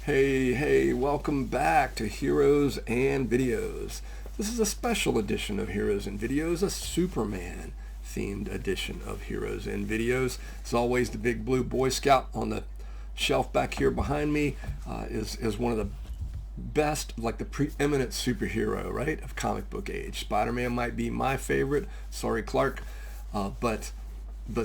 Hey, welcome back to Heroes and Videos. This is a special edition of Heroes and Videos, a Superman themed edition of Heroes and Videos. As always, the big blue Boy Scout on the shelf back here behind me is one of the best, like the preeminent superhero, right, of comic book age. Spider-Man might be my favorite, sorry Clark, but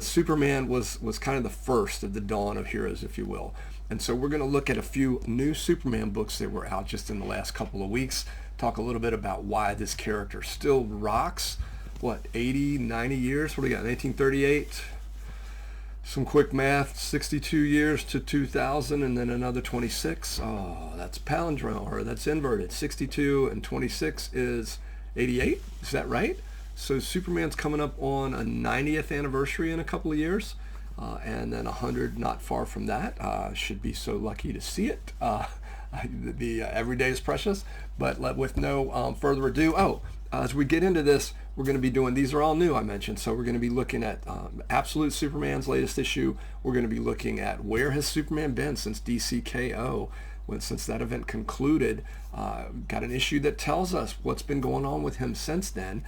Superman was kind of the first of the dawn of heroes, if you will. And so we're going to look at a few new Superman books that were out just in the last couple of weeks, talk a little bit about why this character still rocks, 80, 90 years? What do we got, 1938? Some quick math, 62 years to 2000, and then another 26. Oh, that's palindrome, or that's inverted. 62 and 26 is 88, is that right? So Superman's coming up on a 90th anniversary in a couple of years, and then 100 not far from that. Should be so lucky to see it. Every day is precious, but with no further ado, as we get into this, we're going to be doing, these are all new I mentioned, so we're going to be looking at Absolute Superman's latest issue. We're going to be looking at where has Superman been since DCKO, since that event concluded. Got an issue that tells us what's been going on with him since then.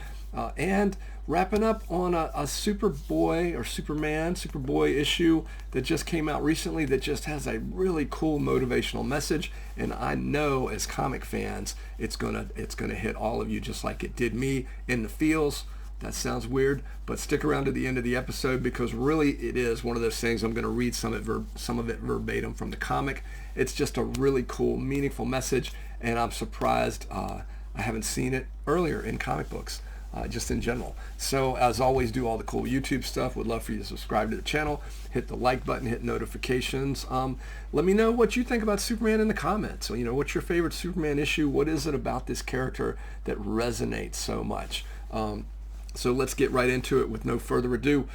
And wrapping up on a Superboy or Superboy issue that just came out recently that just has a really cool motivational message. And I know as comic fans, it's gonna hit all of you just like it did me in the feels. That sounds weird, but stick around to the end of the episode because really it is one of those things. I'm going to read some of it verbatim from the comic. It's just a really cool, meaningful message, and I'm surprised I haven't seen it earlier in comic books, just in general. So as always, do all the cool YouTube stuff. Would love for you to subscribe to the channel, hit the like button, hit notifications. Let me know what you think about Superman in the comments. So, what's your favorite Superman issue? What is it about this character that resonates so much? So let's get right into it with no further ado.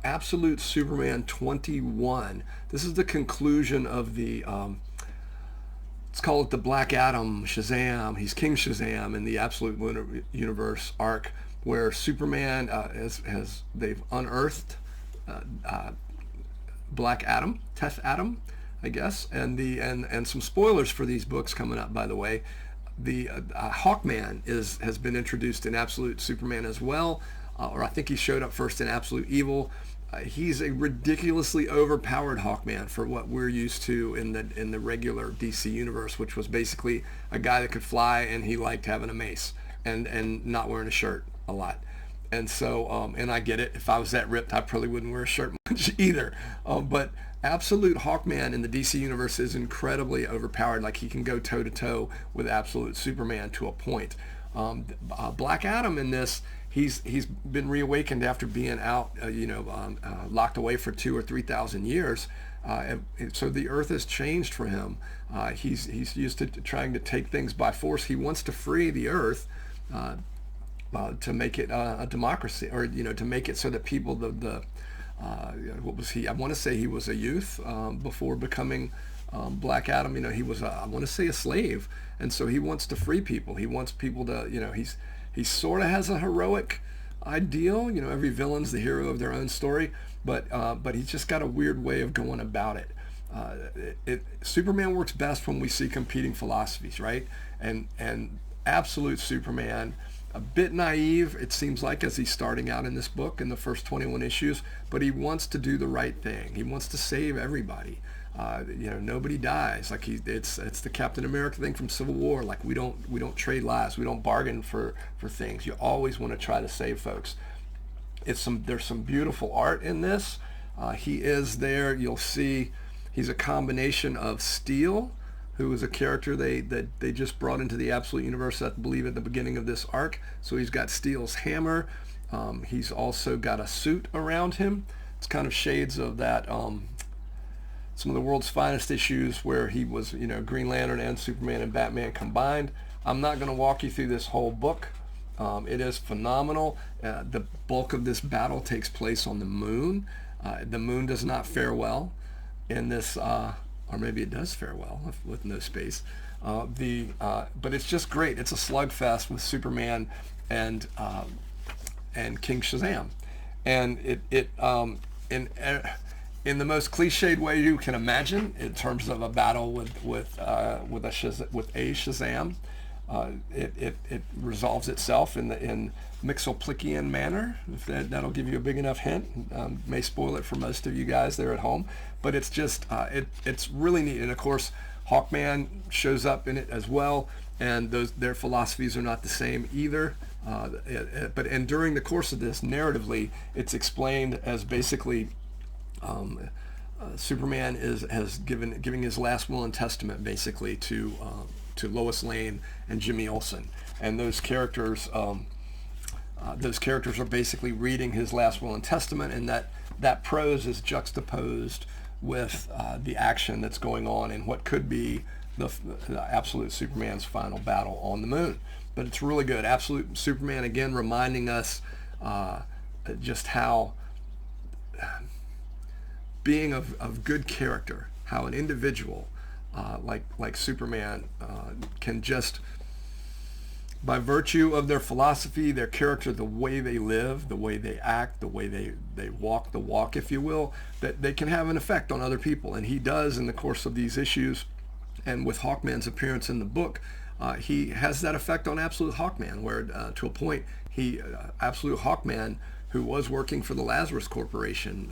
Absolute Superman 21. This is the conclusion of the, let's call it the Black Adam, Shazam. He's King Shazam in the Absolute Universe arc, where Superman they've unearthed Black Adam, Teth Adam, I guess, and some spoilers for these books coming up, by the way. The Hawkman has been introduced in Absolute Superman as well, or I think he showed up first in Absolute Evil. He's a ridiculously overpowered Hawkman for what we're used to in the regular DC universe, which was basically a guy that could fly and he liked having a mace and not wearing a shirt a lot. And so, and I get it. If I was that ripped, I probably wouldn't wear a shirt much either. But Absolute Hawkman in the DC universe is incredibly overpowered. Like he can go toe to toe with Absolute Superman to a point. Black Adam in this, he's been reawakened after being out, locked away for 2,000 or 3,000 years. So the Earth has changed for him. He's used to trying to take things by force. He wants to free the Earth. To make it a democracy, or to make it so that people, what was he? I want to say he was a youth before becoming Black Adam. He was I want to say a slave, and so he wants to free people. He wants people to, he sort of has a heroic ideal. Every villain's the hero of their own story, but he's just got a weird way of going about it. Superman works best when we see competing philosophies, right? And Absolute Superman, a bit naive, it seems like, as he's starting out in this book in the first 21 issues, but he wants to do the right thing. He wants to save everybody. Nobody dies. Like it's the Captain America thing from Civil War. Like we don't trade lives. We don't bargain for things. You always want to try to save folks. There's some beautiful art in this. He is there. You'll see he's a combination of Steel, who is a character they just brought into the Absolute Universe, I believe, at the beginning of this arc. So he's got Steel's hammer. He's also got a suit around him. It's kind of shades of that, some of the World's Finest issues where he was, Green Lantern and Superman and Batman combined. I'm not going to walk you through this whole book. It is phenomenal. The bulk of this battle takes place on the moon. The moon does not fare well in this, or maybe it does fare well with no space. But it's just great. It's a slugfest with Superman and King Shazam, and in the most cliched way you can imagine, in terms of a battle with a Shazam. It resolves itself in Mixoplikian manner. If that'll give you a big enough hint. May spoil it for most of you guys there at home, but it's just it's really neat. And of course, Hawkman shows up in it as well, and their philosophies are not the same either. But during the course of this, narratively, it's explained as basically Superman has giving his last will and testament basically to Lois Lane and Jimmy Olsen, and those characters are basically reading his last will and testament, and that prose is juxtaposed with the action that's going on in what could be the Absolute Superman's final battle on the moon. But it's really good. Absolute Superman, again, reminding us just how being of good character, how an individual like Superman can just, by virtue of their philosophy, their character, the way they live, the way they act, the way they walk the walk, if you will, that they can have an effect on other people. And he does in the course of these issues. And with Hawkman's appearance in the book, he has that effect on Absolute Hawkman, where to a point, Absolute Hawkman, who was working for the Lazarus Corporation,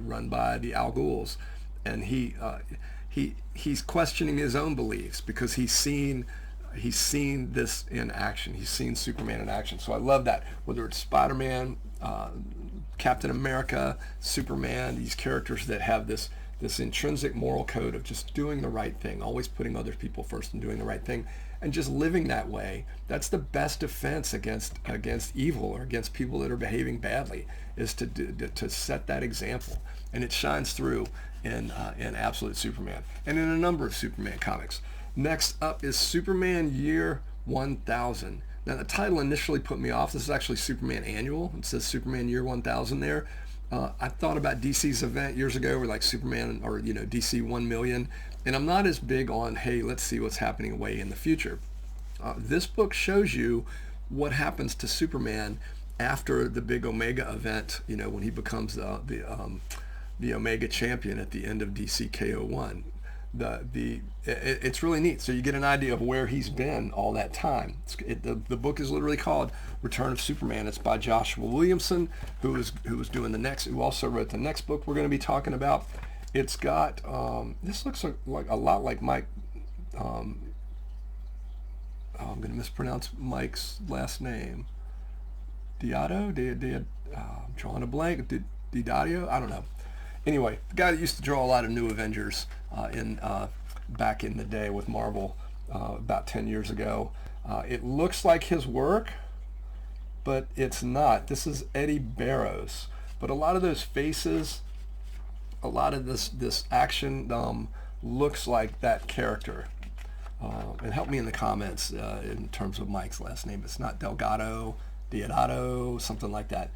run by the Al Ghuls, and he's questioning his own beliefs because he's seen this in action. He's seen Superman in action. So I love that. Whether it's Spider-Man, Captain America, Superman, these characters that have this intrinsic moral code of just doing the right thing, always putting other people first and doing the right thing, and just living that way. That's the best defense against evil or against people that are behaving badly, is to set that example. And it shines through in Absolute Superman and in a number of Superman comics. Next up is Superman Year 1000. Now the title initially put me off. This is actually Superman Annual. It says Superman Year 1000 there. I thought about DC's event years ago, where like Superman or DC 1 million, and I'm not as big on, hey, let's see what's happening way in the future. This book shows you what happens to Superman after the big Omega event, when he becomes the Omega champion at the end of DC KO1. It's really neat. So you get an idea of where he's been all that time. The book is literally called Return of Superman. It's by Joshua Williamson, who also wrote the next book we're going to be talking about. It's got this looks like a lot like Mike. I'm going to mispronounce Mike's last name. Diato? I'm drawing a blank. Didario? I don't know. Anyway, the guy that used to draw a lot of New Avengers back in the day with Marvel about 10 years ago. It looks like his work, but it's not. This is Eddie Barrows. But a lot of those faces, a lot of this action looks like that character. And help me in the comments in terms of Mike's last name. It's not Delgado, Diodato, something like that.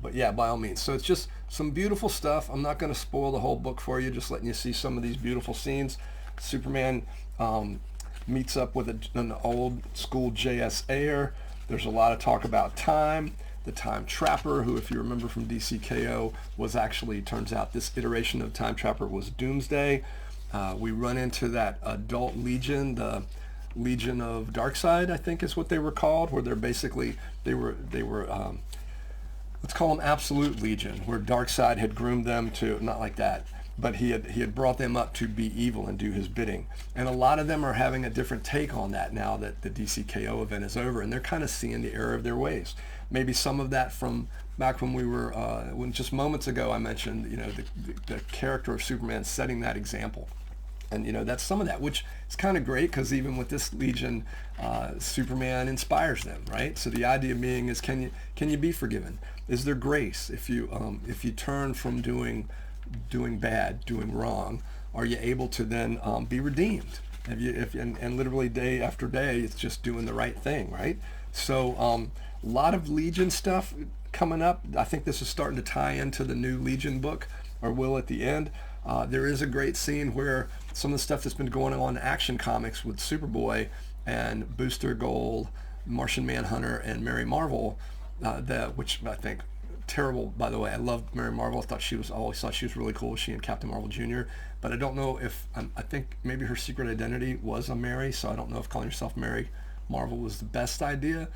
But yeah, by all means. So it's just some beautiful stuff. I'm not going to spoil the whole book for you, just letting you see some of these beautiful scenes. Superman meets up with an old school JSA'er. There's a lot of talk about time. The Time Trapper, who, if you remember from DCKO, was actually, turns out this iteration of Time Trapper was Doomsday. We run into that adult Legion, the Legion of Darkseid, I think is what they were called, where they were let's call them Absolute Legion, where Darkseid had groomed them to, not like that, but he had brought them up to be evil and do his bidding. And a lot of them are having a different take on that now that the DCKO event is over, and they're kind of seeing the error of their ways. Maybe some of that from back when we were, when just moments ago I mentioned, the character of Superman setting that example. And that's some of that, which is kind of great, because even with this Legion, Superman inspires them, right? So the idea being is, can you be forgiven? Is there grace if you turn from doing bad, doing wrong? Are you able to then be redeemed? And literally day after day, it's just doing the right thing, right? So a lot of Legion stuff coming up. I think this is starting to tie into the new Legion book, or will at the end. There is a great scene where some of the stuff that's been going on in Action Comics with Superboy and Booster Gold, Martian Manhunter, and Mary Marvel, which I think terrible, by the way. I loved Mary Marvel. Always thought she was really cool. She and Captain Marvel Jr. But I don't know if, I think maybe her secret identity was a Mary, so I don't know if calling yourself Mary Marvel was the best idea,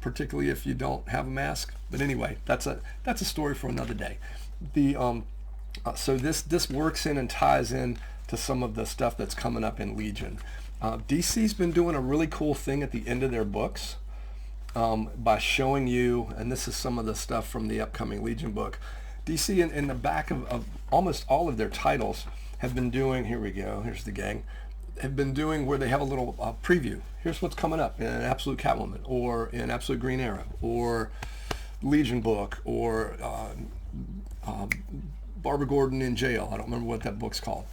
particularly if you don't have a mask. But anyway, that's a story for another day. So this works in and ties in to some of the stuff that's coming up in Legion. DC's been doing a really cool thing at the end of their books, by showing you, and this is some of the stuff from the upcoming Legion book. DC in the back of almost all of their titles have been doing, here we go, here's the gang, have been doing where they have a little preview. Here's what's coming up in Absolute Catwoman, or in Absolute Green Arrow, or Legion book, or Barbara Gordon in jail. I don't remember what that book's called.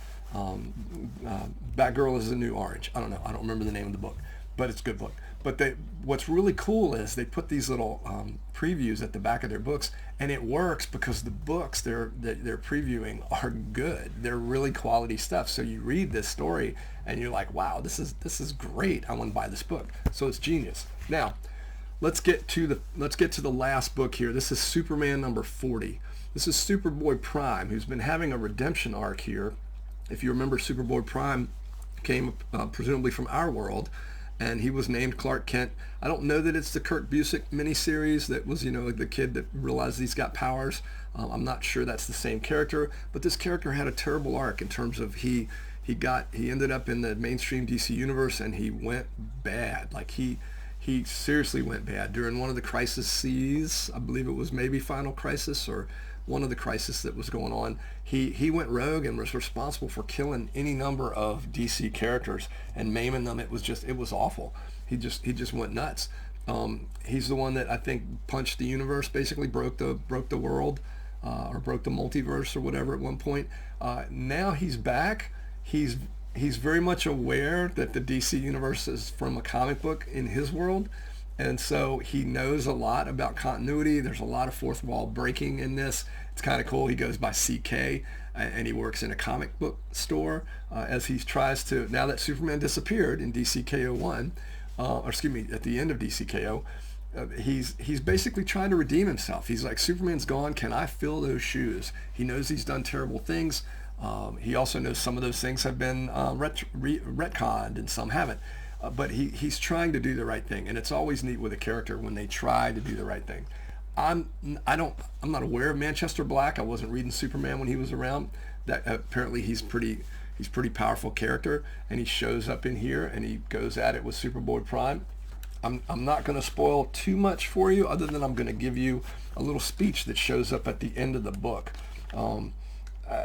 Batgirl is the New Orange. I don't know. I don't remember the name of the book, but it's a good book. But what's really cool is they put these little previews at the back of their books, and it works because the books they're previewing are good. They're really quality stuff. So you read this story and you're like, wow, this is great. I want to buy this book. So it's genius. Now, let's get to the last book here. This is Superman number 40. This is Superboy Prime, who's been having a redemption arc here. If you remember, Superboy Prime came presumably from our world, and he was named Clark Kent. I don't know that it's the Kurt Busiek miniseries that was, the kid that realized he's got powers. I'm not sure that's the same character, but this character had a terrible arc in terms of he ended up in the mainstream DC universe, and he went bad. Like he seriously went bad during one of the crises. I believe it was maybe Final Crisis or one of the crises that was going on. He went rogue and was responsible for killing any number of DC characters and maiming them. It was awful. He just went nuts. He's the one that I think punched the universe, basically broke the world, or broke the multiverse or whatever at one point. Now he's back. He's very much aware that the DC universe is from a comic book in his world. And so he knows a lot about continuity. There's a lot of fourth wall breaking in this. It's kind of cool. He goes by CK, and he works in a comic book store as he tries to, now that Superman disappeared in DCKO 1, at the end of DCKO, he's basically trying to redeem himself. He's like, Superman's gone. Can I fill those shoes? He knows he's done terrible things. He also knows some of those things have been retconned and some haven't. But he's trying to do the right thing, and it's always neat with a character when they try to do the right thing. I'm not aware of Manchester Black. I wasn't reading Superman when he was around. That apparently he's pretty powerful character, and he shows up in here and he goes at it with Superboy Prime. I'm not going to spoil too much for you, other than I'm going to give you a little speech that shows up at the end of the book.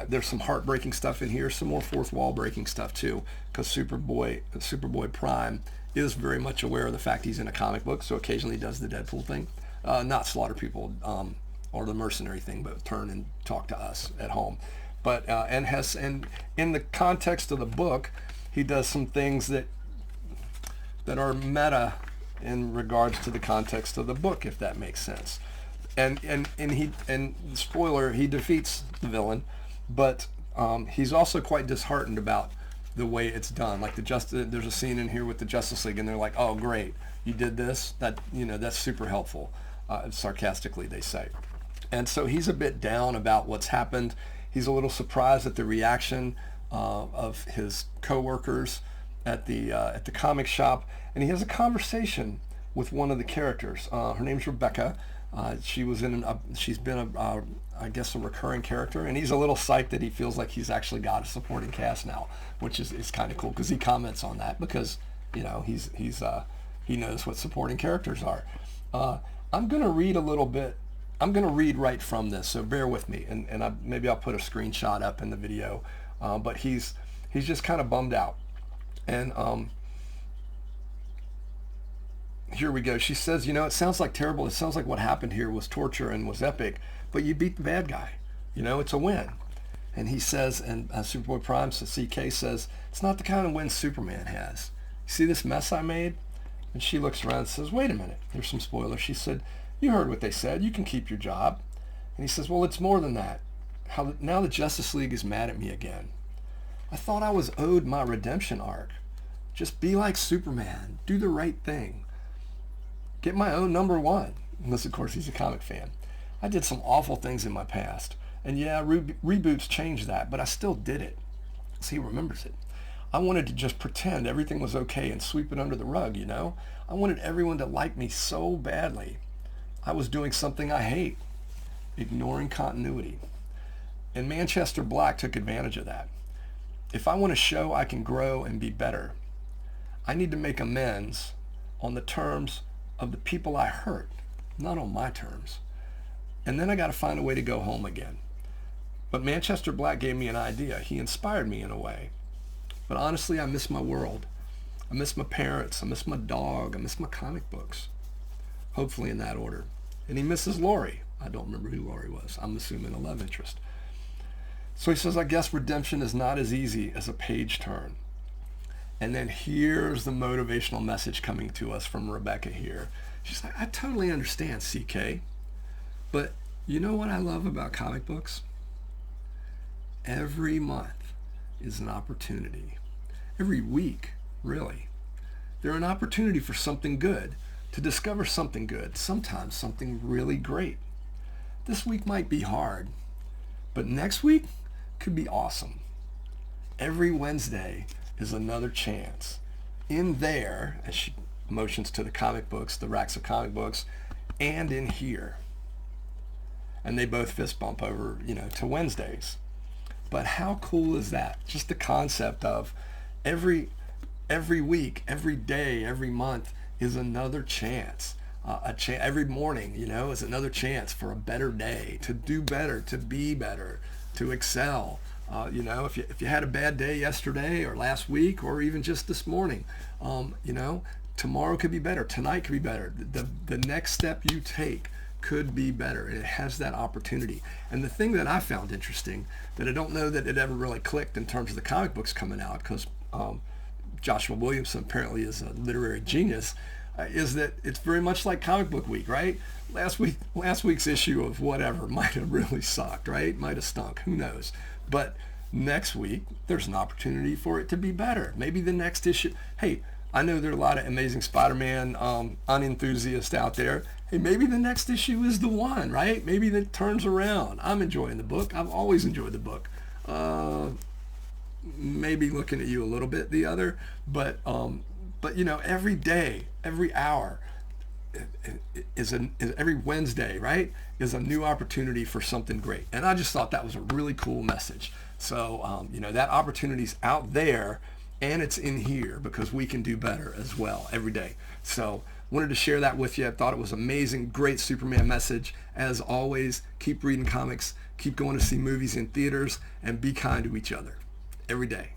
There's some heartbreaking stuff in here, some more fourth wall breaking stuff too, because Superboy Prime is very much aware of the fact he's in a comic book, so occasionally he does the Deadpool thing, not slaughter people or the mercenary thing, but turn and talk to us at home. But and in the context of the book, he does some things that are meta in regards to the context of the book, if that makes sense. And spoiler, he defeats the villain. But he's also quite disheartened about the way it's done. Like there's a scene in here with the Justice League, and they're like, "Oh, great, you did this. That's super helpful." Sarcastically, they say. And so he's a bit down about what's happened. He's a little surprised at the reaction of his coworkers at the comic shop, and he has a conversation with one of the characters. Her name's Rebecca. She's been I guess a recurring character, and he's a little psyched that he feels like he's actually got a supporting cast now, which is kind of cool because he comments on that because he knows what supporting characters are. I'm gonna read a little bit. I'm gonna read right from this, so bear with me, and maybe I'll put a screenshot up in the video. But he's just kind of bummed out, and here we go. She says, it sounds like terrible. It sounds like what happened here was torture and was epic, but you beat the bad guy. It's a win. And he says, and Superboy Prime, so CK says, it's not the kind of win Superman has. You see this mess I made? And she looks around and says, wait a minute. Here's some spoilers. She said, you heard what they said. You can keep your job. And he says, well, it's more than that. Now the Justice League is mad at me again. I thought I was owed my redemption arc. Just be like Superman. Do the right thing. Get my own number one. Unless, of course, he's a comic fan. I did some awful things in my past. And yeah, reboots changed that, but I still did it. So he remembers it. I wanted to just pretend everything was okay and sweep it under the rug, you know? I wanted everyone to like me so badly. I was doing something I hate, ignoring continuity. And Manchester Black took advantage of that. If I want to show I can grow and be better, I need to make amends on the terms of the people I hurt, not on my terms. And then I got to find a way to go home again. But Manchester Black gave me an idea. He inspired me in a way. But honestly, I miss my world. I miss my parents. I miss my dog. I miss my comic books. Hopefully in that order. And he misses Lori. I don't remember who Lori was. I'm assuming a love interest. So he says, I guess redemption is not as easy as a page turn. And then here's the motivational message coming to us from Rebecca here. She's like, I totally understand, CK. But you know what I love about comic books? Every month is an opportunity. Every week, really. They're an opportunity for something good, to discover something good, sometimes something really great. This week might be hard, but next week could be awesome. Every Wednesday is another chance. In there, as she motions to the comic books, the racks of comic books, and in here. And they both fist bump over, to Wednesdays. But how cool is that? Just the concept of every week, every day, every month is another chance. Every morning, is another chance for a better day, to do better, to be better, to excel. If you had a bad day yesterday or last week or even just this morning, tomorrow could be better. Tonight could be better. The next step you take could be better, and it has that opportunity. And the thing that I found interesting, that I don't know that it ever really clicked in terms of the comic books coming out, because Joshua Williamson apparently is a literary genius, is that it's very much like comic book week, right? Last week's issue of whatever might have really sucked, right? Might have stunk, who knows? But next week, there's an opportunity for it to be better. Maybe the next issue, hey, I know there are a lot of Amazing Spider-Man unenthusiasts out there. Hey, maybe the next issue is the one, right? Maybe that turns around. I'm enjoying the book. I've always enjoyed the book. Maybe looking at you a little bit the other, but every day, every hour every Wednesday, right, is a new opportunity for something great. And I just thought that was a really cool message. So, that opportunity's out there, and it's in here because we can do better as well every day. So wanted to share that with you. I thought it was amazing. Great Superman message. As always, keep reading comics, keep going to see movies in theaters, and be kind to each other every day.